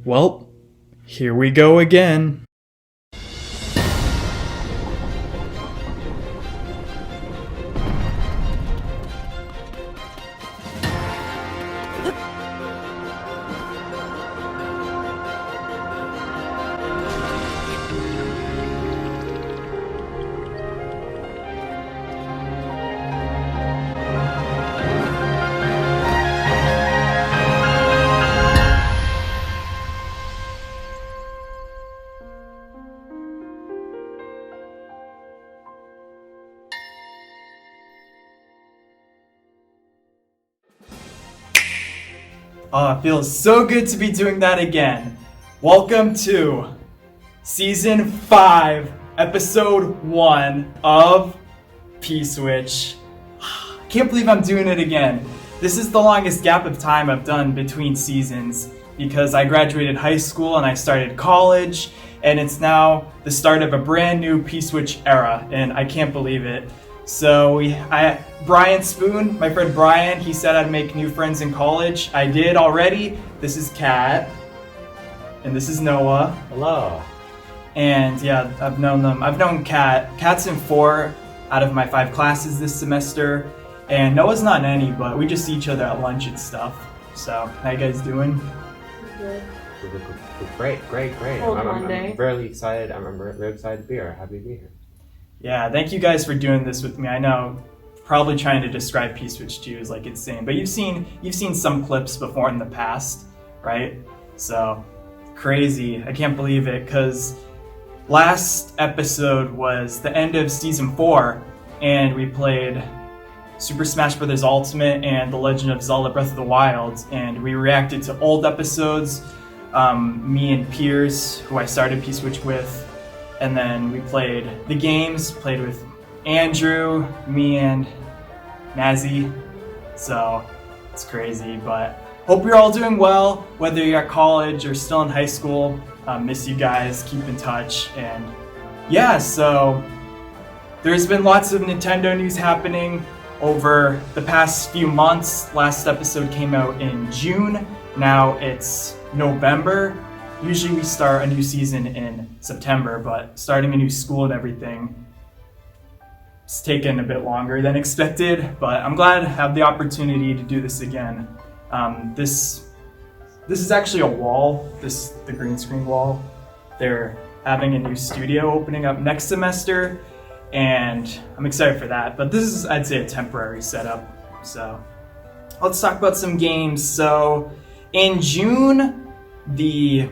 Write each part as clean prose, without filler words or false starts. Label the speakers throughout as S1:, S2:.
S1: Well, here we go again. Oh, it feels so good to be doing that again. Welcome to Season 5, Episode 1 of PSwitch. I can't believe I'm doing it again. This is the longest gap of time I've done between seasons because I graduated high school and I started college, and it's now the start of a brand new PSwitch era, and I can't believe it. So Brian Spoon, my friend Brian, he said I'd make new friends in college. I did already. This is Kat, and this is Noah.
S2: Hello.
S1: And yeah, I've known them. I've known Kat. Kat's in 4 out of my 5 classes this semester, and Noah's not in any, but we just see each other at lunch and stuff. So, how you guys doing?
S3: Good.
S2: Great.
S3: Monday.
S2: I'm really excited. I'm really excited to be here. Happy to be here.
S1: Yeah, thank you guys for doing this with me. I know probably trying to describe PSwitch to you is like insane, but you've seen some clips before in the past, right? So crazy. I can't believe it, because last episode was the end of Season 4, and we played Super Smash Bros. Ultimate and The Legend of Zelda Breath of the Wild, and we reacted to old episodes, me and Piers, who I started PSwitch with. And then we played the games, played with Andrew, me, and Mazzy. So it's crazy, but hope you're all doing well, whether you're at college or still in high school. Miss you guys, keep in touch. And yeah, so there's been lots of Nintendo news happening over the past few months. Last episode came out in June. Now it's November. Usually we start a new season in September, but starting a new school and everything, it's taken a bit longer than expected, but I'm glad to have the opportunity to do this again. This is actually a wall, the green screen wall. They're having a new studio opening up next semester, and I'm excited for that, but this is, I'd say, a temporary setup. So let's talk about some games. So in June, the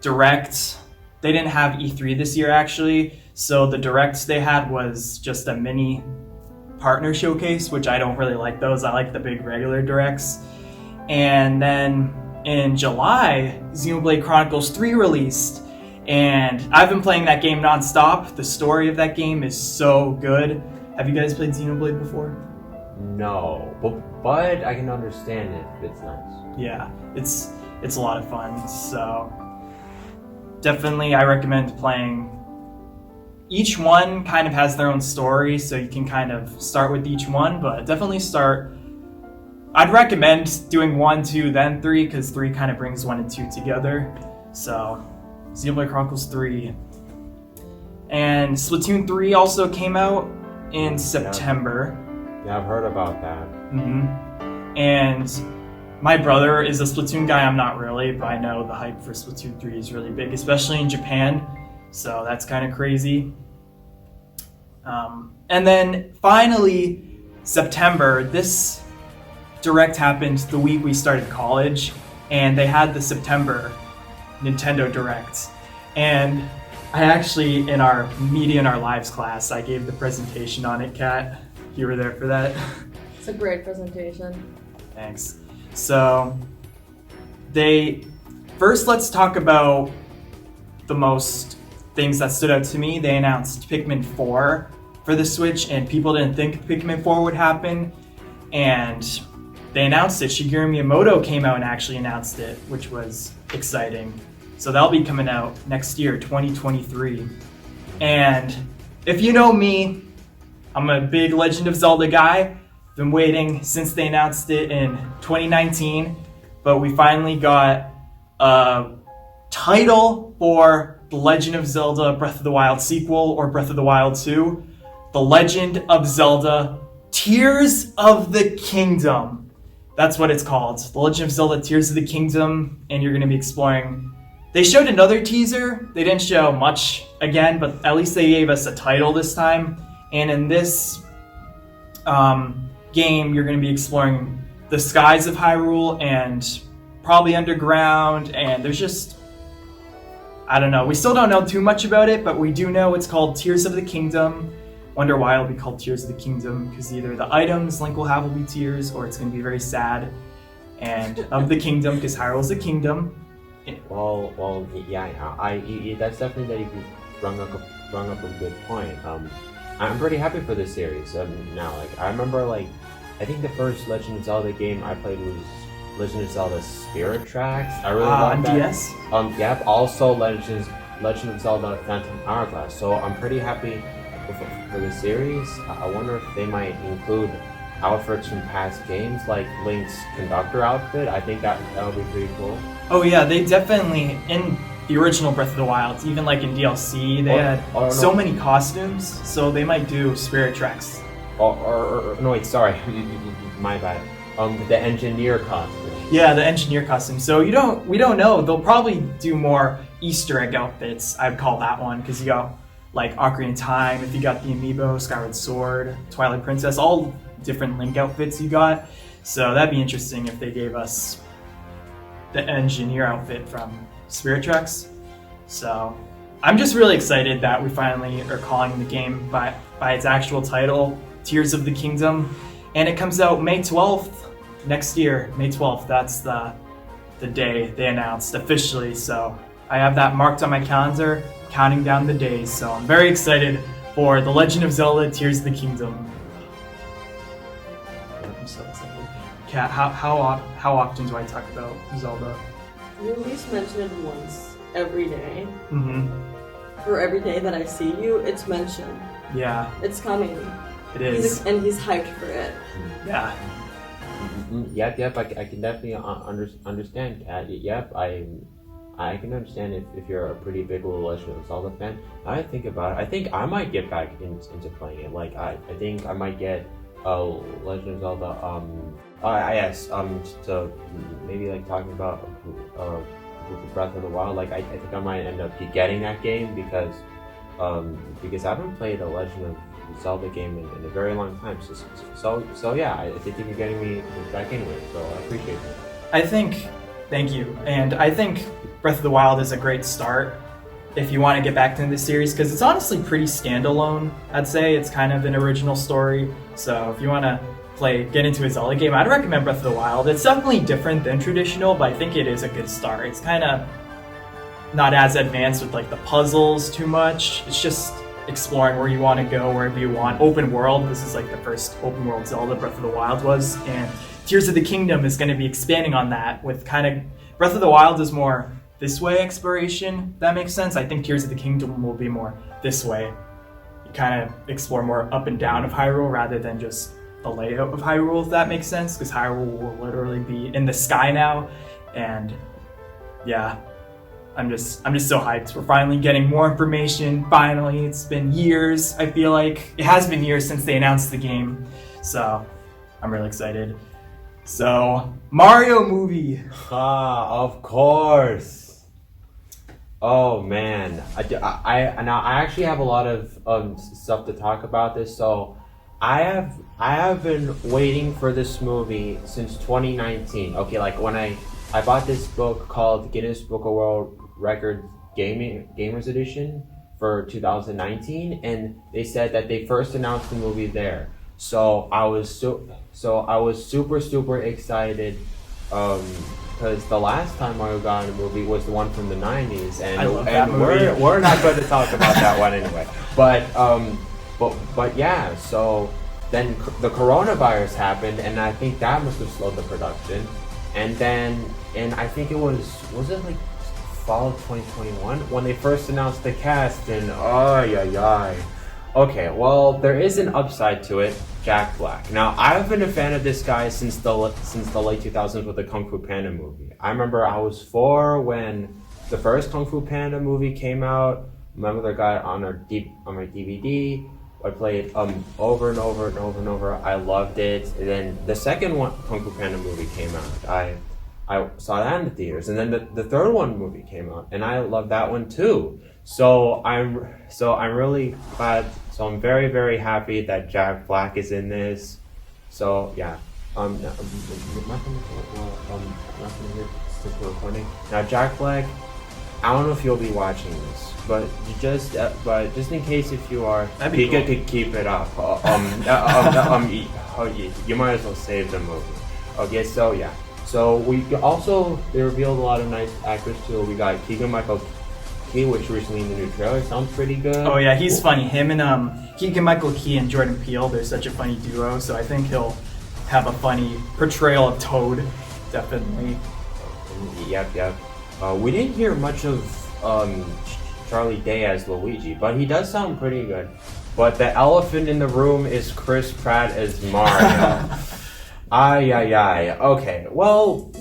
S1: Direct, they didn't have E3 this year actually, so the Directs they had was just a mini partner showcase, which I don't really like those. I like the big regular Directs. And then in July, Xenoblade Chronicles 3 released, and I've been playing that game nonstop. The story of that game is so good. Have you guys played Xenoblade before?
S2: No, but I can understand it. It's nice.
S1: Yeah, it's a lot of fun. So definitely I recommend playing. Each one kind of has their own story, so you can kind of start with each one, but definitely start. I'd recommend doing 1, 2, then 3, because 3 kind of brings 1 and 2 together. So Xenoblade Chronicles 3. And Splatoon 3 also came out in September.
S2: Yeah, I've heard about that.
S1: And my brother is a Splatoon guy. I'm not really, but I know the hype for Splatoon 3 is really big, especially in Japan. So that's kind of crazy. And then finally, September, this Direct happened the week we started college, and they had the September Nintendo Direct. And I actually, in our Media in Our Lives class, I gave the presentation on it, Kat. You were there for that?
S3: It's a great presentation.
S1: Thanks. So, first let's talk about the most things that stood out to me. They announced Pikmin 4 for the Switch, and people didn't think Pikmin 4 would happen, and they announced it. Shigeru Miyamoto came out and actually announced it, which was exciting. So that'll be coming out next year, 2023. And if you know me, I'm a big Legend of Zelda guy. Been waiting since they announced it in 2019, but we finally got a title for The Legend of Zelda Breath of the Wild sequel or Breath of the Wild 2, The Legend of Zelda Tears of the Kingdom. That's what it's called. The Legend of Zelda Tears of the Kingdom, and you're going to be exploring. They showed another teaser. They didn't show much again, but at least they gave us a title this time. And in this game, you're going to be exploring the skies of Hyrule and probably underground, and there's just, I don't know. We still don't know too much about it, but we do know it's called Tears of the Kingdom. Wonder why it'll be called Tears of the Kingdom, because either the items Link will have will be tears, or it's going to be very sad. And of the kingdom, because Hyrule's a kingdom.
S2: Well, yeah. That's definitely that you brought up a good point. I'm pretty happy for this series now. Like, I remember, like, I think the first Legend of Zelda game I played was Legend of Zelda Spirit Tracks. I really loved that.
S1: DS?
S2: Yep. Also, Legend of Zelda Phantom Hourglass. So I'm pretty happy for the series. I wonder if they might include outfits from past games, like Link's conductor outfit. I think that would be pretty cool.
S1: Oh yeah, they definitely, in the original Breath of the Wild, even like in DLC, they had so many costumes, so they might do Spirit Tracks.
S2: No, wait, sorry. My bad. The engineer costume.
S1: Yeah, the engineer costume. So we don't know. They'll probably do more Easter egg outfits. I'd call that one, because you got like Ocarina of Time, if you got the Amiibo, Skyward Sword, Twilight Princess, all different Link outfits you got. So that'd be interesting if they gave us the engineer outfit from Spirit Tracks. So I'm just really excited that we finally are calling the game by its actual title, Tears of the Kingdom. And it comes out May 12th next year. May 12th, that's the day they announced officially. So I have that marked on my calendar, counting down the days. So I'm very excited for The Legend of Zelda Tears of the Kingdom. I'm so excited. Kat, how often do I talk about Zelda?
S3: You at least mention it once every day.
S1: Mm-hmm.
S3: For every day that I see you, it's mentioned.
S1: Yeah.
S3: It's coming.
S1: It is.
S3: And he's hyped for it.
S1: Yeah.
S2: Yep. I can definitely understand, Kat. Yep. I can understand if you're a pretty big Legend of Zelda fan. I think about it. I think I might get back into playing it. Like I think I might get Legend of Zelda. So maybe like talking about Breath of the Wild. Like I think I might end up getting that game because I haven't played a Legend of Zelda game in a very long time. So yeah, I think you're getting me back anyway. So I appreciate it.
S1: Thank you. And I think Breath of the Wild is a great start if you want to get back into the series, because it's honestly pretty standalone. I'd say it's kind of an original story. So if you want to get into a Zelda game, I'd recommend Breath of the Wild. It's definitely different than traditional, but I think it is a good start. It's kind of not as advanced with like the puzzles too much. It's just exploring where you want to go, wherever you want. Open world. This is like the first open world Zelda Breath of the Wild was, and Tears of the Kingdom is going to be expanding on that with kind of Breath of the Wild is more this way exploration. That makes sense. I think Tears of the Kingdom will be more this way. You kind of explore more up and down of Hyrule rather than just the layout of Hyrule, if that makes sense, because Hyrule will literally be in the sky now, and yeah, I'm just so hyped. We're finally getting more information. Finally, it's been years. I feel like it has been years since they announced the game, so I'm really excited. So Mario movie.
S2: Of course. Oh man, I actually have a lot of stuff to talk about this. So I have been waiting for this movie since 2019. Okay, like when I bought this book called Guinness Book of World Records Gamers Edition for 2019, and they said that they first announced the movie there. So I was super excited because the last time Mario got in a movie was the one from the 90s, and
S1: I love that movie.
S2: We're not going to talk about that one anyway. But yeah, so then the coronavirus happened, and I think that must have slowed the production. And I think it was it like fall of 2021 when they first announced the cast, and okay, well, there is an upside to it. Jack Black. Now, I've been a fan of this guy since the late 2000s with the Kung Fu Panda movie. I remember I was 4 when the first Kung Fu Panda movie came out. My mother got it on my DVD. I played it over and over and over and over. I loved it. And then the second one, Kung Fu Panda movie came out. I saw that in the theaters, and then the third one movie came out, and I loved that one too. So I'm really glad. So I'm very, very happy that Jack Black is in this. So yeah, I'm not gonna stick to recording. Now Jack Black, I don't know if you'll be watching this, but just in case if you are, you could keep it up. You might as well save the movie. Okay, so yeah. So they revealed a lot of nice actors too. We got Keegan-Michael Key, which recently in the new trailer sounds pretty good.
S1: Oh yeah, he's funny. Him and Keegan-Michael Key and Jordan Peele, they're such a funny duo. So I think he'll have a funny portrayal of Toad, definitely.
S2: Yep. We didn't hear much of Charlie Day as Luigi, but he does sound pretty good. But the elephant in the room is Chris Pratt as Mario. Ay. Okay, well,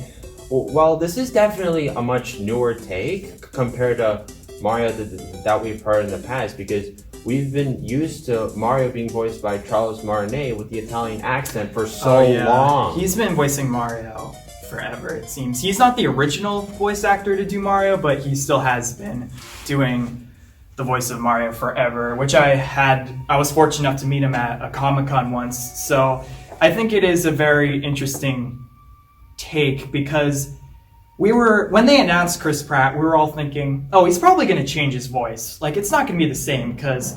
S2: this is definitely a much newer take compared to Mario that we've heard in the past, because we've been used to Mario being voiced by Charles Martinet with the Italian accent for so long.
S1: He's been voicing Mario forever, it seems. He's not the original voice actor to do Mario, but he still has been doing the voice of Mario forever, which I was fortunate enough to meet him at a Comic-Con once. So I think it is a very interesting take, because when they announced Chris Pratt, we were all thinking, oh, he's probably going to change his voice. Like, it's not going to be the same, because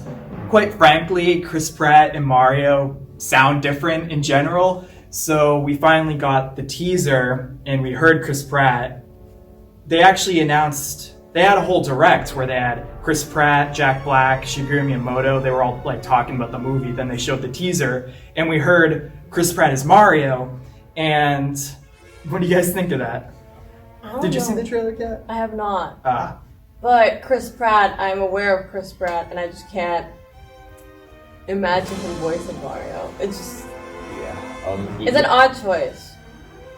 S1: quite frankly, Chris Pratt and Mario sound different in general. So we finally got the teaser and we heard Chris Pratt. They actually announced, they had a whole direct where they had Chris Pratt, Jack Black, Shigeru Miyamoto. They were all like talking about the movie. Then they showed the teaser and we heard Chris Pratt as Mario. And what do you guys think of that? Did you see the trailer yet?
S3: I have not. But Chris Pratt, I'm aware of Chris Pratt, and I just can't imagine him voicing Mario. It's just... it's an odd choice.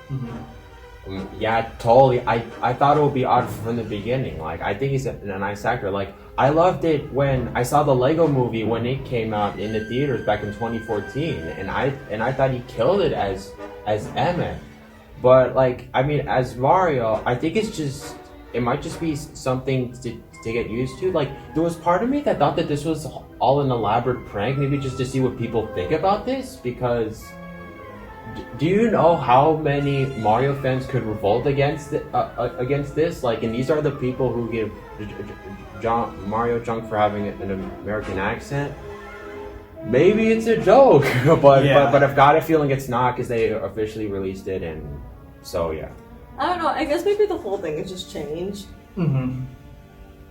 S1: Mm-hmm.
S2: Yeah, totally. I thought it would be odd from the beginning. Like, I think he's a nice actor. Like, I loved it when I saw the Lego movie when it came out in the theaters back in 2014, and I thought he killed it as Emmett. But like, I mean, as Mario, I think it might just be something to get used to. Like, there was part of me that thought that this was all an elaborate prank, maybe just to see what people think about this, because do you know how many Mario fans could revolt against this? Like, and these are the people who give Mario junk for having an American accent. Maybe it's a joke, but I've got a feeling it's not, because they officially released it, and so yeah.
S3: I don't know. I guess maybe the whole thing is just changed.
S1: Mm-hmm.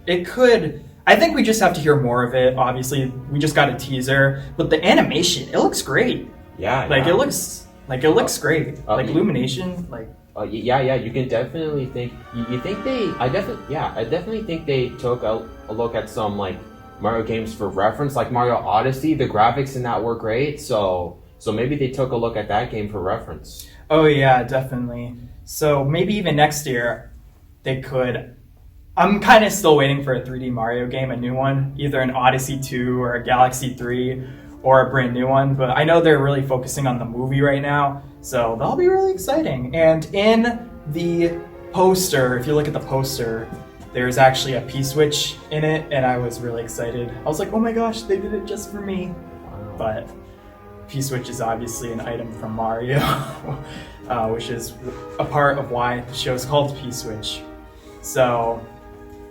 S1: It could. I think we just have to hear more of it. Obviously, we just got a teaser, but the animation, it looks great.
S2: Yeah.
S1: It looks great. Illumination,
S2: Yeah. You can definitely think. You think I definitely think they took a look at some like Mario games for reference, like Mario Odyssey. The graphics in that were great, so maybe they took a look at that game for reference.
S1: Oh yeah, definitely. So maybe even next year they could. I'm kind of still waiting for a 3D Mario game, a new one, either an Odyssey 2 or a Galaxy 3 or a brand new one, but I know they're really focusing on the movie right now, so that'll be really exciting. And in the poster, if you look at the poster, there's actually a PSwitch in it, and I was really excited. I was like, oh my gosh, they did it just for me.
S2: Wow.
S1: But PSwitch is obviously an item from Mario, which is a part of why the show's called PSwitch. So,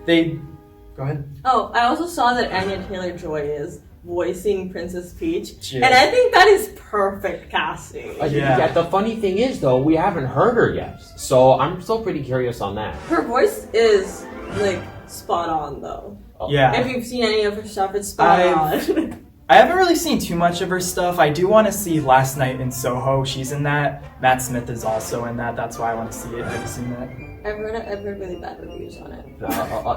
S1: go ahead.
S3: Oh, I also saw that Anya Taylor-Joy is voicing Princess Peach, and I think that is perfect casting.
S2: Yeah, the funny thing is, though, we haven't heard her yet, so I'm still pretty curious on that.
S3: Her voice is, like, spot on, though.
S1: Yeah.
S3: If you've seen any of her stuff, it's spot on.
S1: I haven't really seen too much of her stuff. I do want to see Last Night in Soho. She's in that. Matt Smith is also in that. That's why I want to see it. Have you seen that?
S3: I've heard really bad reviews on it.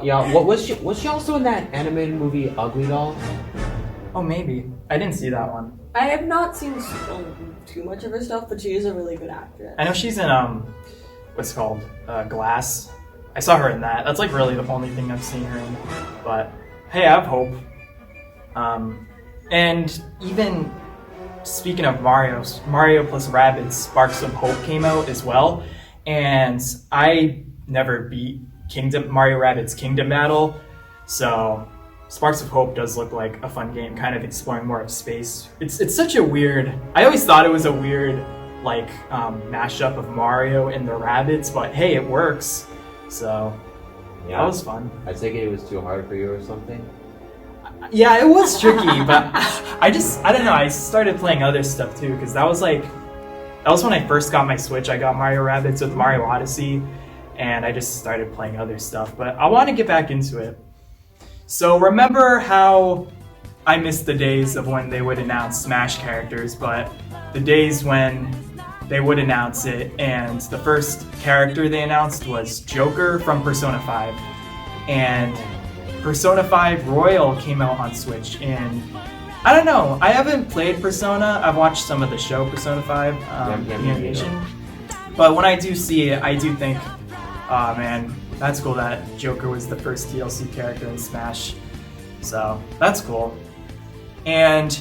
S2: Yeah, was she also in that animated movie Ugly Doll?
S1: Oh, maybe. I didn't see that one.
S3: I have not seen too much of her stuff, but she is a really good actress.
S1: I know she's in, what's it called? Glass. I saw her in that. That's like really the only thing I've seen her in. But hey, I have hope. And even speaking of Mario plus Rabbids Sparks of Hope came out as well. And I never beat Mario Rabbids Kingdom Battle. So Sparks of Hope does look like a fun game, kind of exploring more of space. It's such a weird, I always thought it was a weird like mashup of Mario and the Rabbids, but hey, it works. So
S2: Yeah.
S1: that was fun.
S2: I think it was too hard for you or something.
S1: Yeah, it was tricky, but I don't know, I started playing other stuff too, because that was when I first got my Switch. I got Mario Rabbids with Mario Odyssey, and I just started playing other stuff, but I want to get back into it. So remember how I missed the days of when they would announce Smash characters, but the days when they would announce it, and the first character they announced was Joker from Persona 5. And Persona 5 Royal came out on Switch, and I don't know, I haven't played Persona. I've watched some of the show Persona 5, the animation. But when I do see it, I do think, oh man, that's cool that Joker was the first DLC character in Smash. So that's cool. And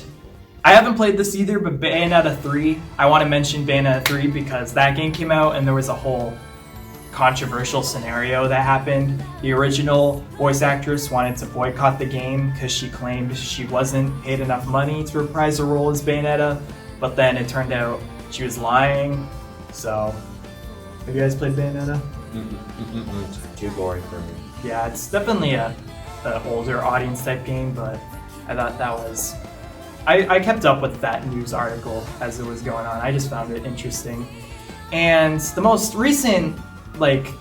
S1: I haven't played this either, but Bayonetta 3, I want to mention Bayonetta 3 because that game came out and there was a whole controversial scenario that happened. The original voice actress wanted to boycott the game because she claimed she wasn't paid enough money to reprise her role as Bayonetta, but then it turned out she was lying. So, have you guys played Bayonetta?
S2: It's too boring for me.
S1: Yeah, it's definitely a older audience type game, but I thought that was... I kept up with that news article as it was going on. I just found it interesting. And the most recent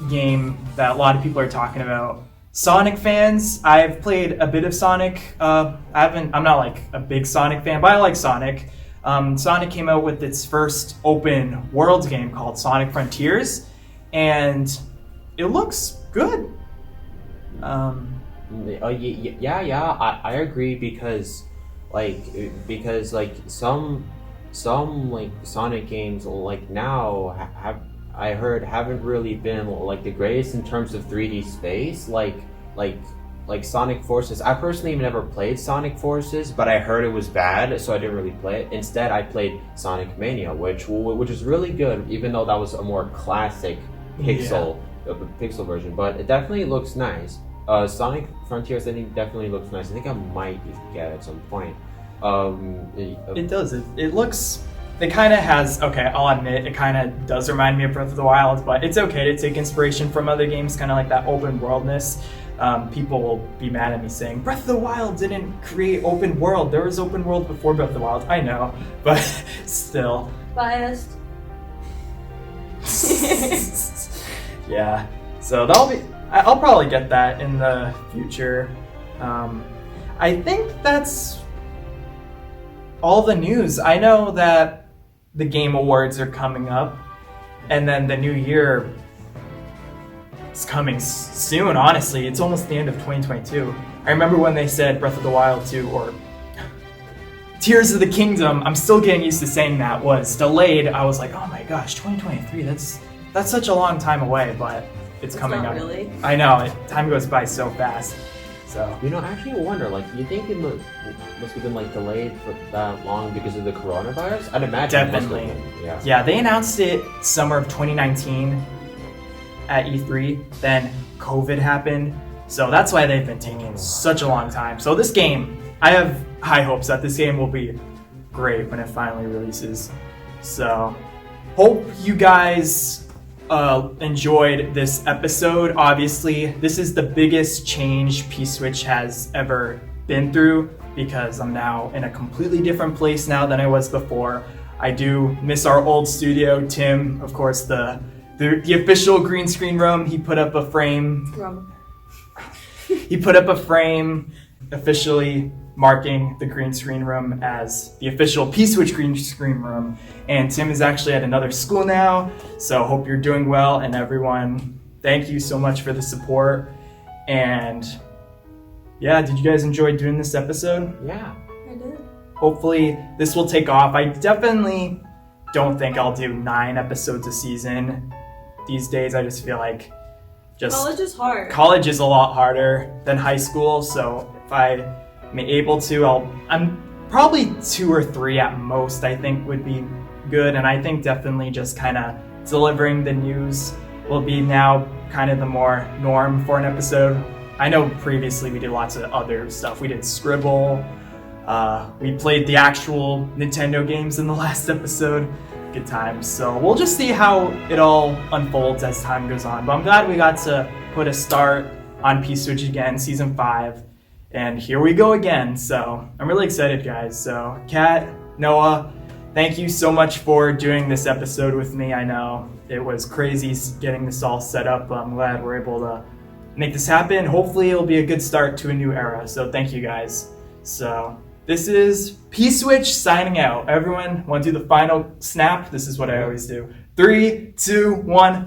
S1: game that a lot of people are talking about, Sonic fans. I've played a bit of Sonic. I'm not like a big Sonic fan, but I like Sonic. Sonic came out with its first open world game called Sonic Frontiers, and it looks good.
S2: I agree because some Sonic games now I heard haven't really been the greatest in terms of 3D space, like Sonic Forces. I personally never played Sonic Forces, but I heard it was bad, so I didn't really play it. Instead, I played Sonic Mania, which was really good, even though that was a more classic pixel version. But it definitely looks nice. Sonic Frontiers, I think, definitely looks nice. I think I might get it at some point.
S1: It does. It looks... It kind of has... Okay, I'll admit, it kind of does remind me of Breath of the Wild, but it's okay to take inspiration from other games, kind of like that open worldness. People will be mad at me saying, Breath of the Wild didn't create open world. There was open world before Breath of the Wild. I know, but still.
S3: Biased.
S1: Yeah, so I'll probably get that in the future. I think that's all the news. I know that the Game Awards are coming up, and then the new year is coming soon, honestly. It's almost the end of 2022. I remember when they said Breath of the Wild 2, or Tears of the Kingdom, I'm still getting used to saying that, was delayed. I was like, oh my gosh, 2023, that's such a long time away, but it's coming up.
S3: Really?
S1: I know, time goes by so fast. So
S2: I actually wonder, you think it must have been delayed for that long because of the coronavirus? I'd imagine.
S1: Definitely.
S2: It must have been,
S1: Yeah, they announced it summer of 2019 at E3. Then COVID happened, so that's why they've been taking such a long time. So this game, I have high hopes that this game will be great when it finally releases. So hope you guys enjoyed this episode. Obviously, this is the biggest change PSwitch has ever been through because I'm now in a completely different place now than I was before. I do miss our old studio. Tim, of course, the official green screen room, he put up a frame. He put up a frame officially marking the green screen room as the official PSwitch green screen room. And Tim is actually at another school now, so hope you're doing well. And everyone, thank you so much for the support. And yeah, did you guys enjoy doing this episode?
S2: Yeah.
S3: I did.
S1: Hopefully this will take off. I definitely don't think I'll do 9 episodes a season these days. I just feel like just
S3: College is hard.
S1: college is a lot harder than high school. So if I am able to, I'm probably 2 or 3 at most, I think would be good. And I think definitely just kind of delivering the news will be now kind of the more norm for an episode. I know previously we did lots of other stuff. We did Scribble. We played the actual Nintendo games in the last episode. Good times. So we'll just see how it all unfolds as time goes on. But I'm glad we got to put a start on PSwitch again, season 5. And here we go again. So I'm really excited, guys. So Kat, Noah, thank you so much for doing this episode with me. I know it was crazy getting this all set up, but I'm glad we're able to make this happen. Hopefully it'll be a good start to a new era. So thank you, guys. So this is PSwitch signing out. Everyone, want to do the final snap? This is what I always do. 3, 2, 1.